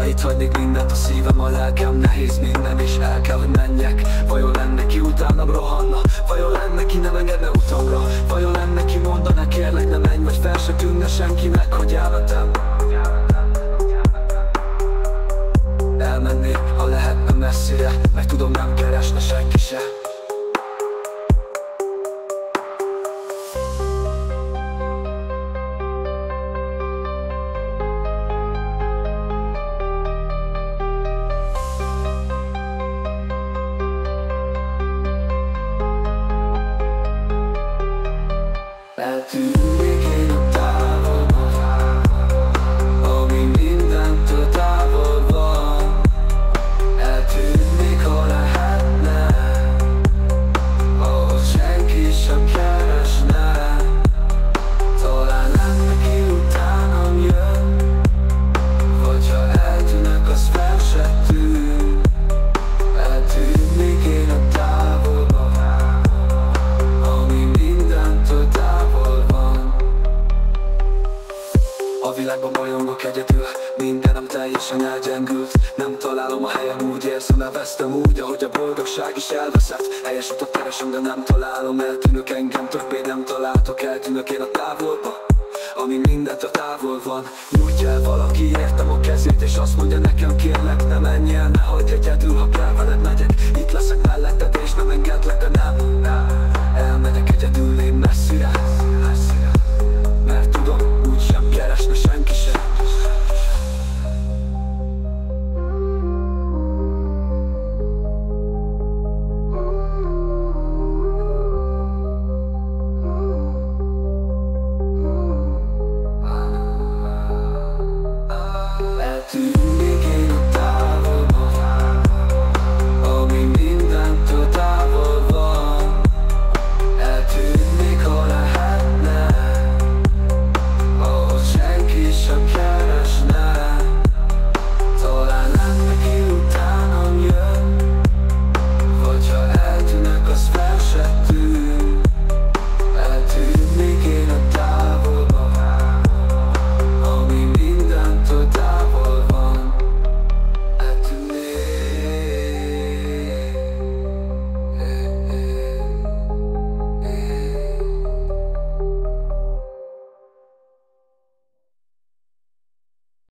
itt hagynék mindent, a szívem, a lelkem, nehéz minden, és el kell, hogy menjek. Vajon lenne ki utánam rohanna? Vajon lenne ki nem engedne utamra? Vajon lenne ki mondaná, kérlek ne menj, vagy fel se tűnne senkinek, hogy elmentem? Elmennék, ha lehetne messzire, meg tudom, nem keresne senki se. Eltűnnék én a távolban, ami mindentől távol van. Eltűnnék, ha lehetne, ahol senki sem keresne. Talán lenne ki utánam jön, vagy ha eltűnök, az fel se tűn. Eltűnnék én a távolban, ami mindentől távol van. A világban bolyongok egyedül, mindenem teljesen elgyengült. Nem találom a helyem, úgy érzem, elvesztem úgy, ahogy a boldogság is elveszett. Helyes utat keresem, de nem találom, eltűnök, engem többé nem találtok. Eltűnök én a távolba, ami mindentől távol van. Nyújtja el valaki, értem a kezét, és azt mondja nekem, kérlek ne menj el, ne hagyd egyedül, ha kell veled megyek. Itt leszek melletted, és nem engedlek, de nem. Elmegyek egyedül én messzire.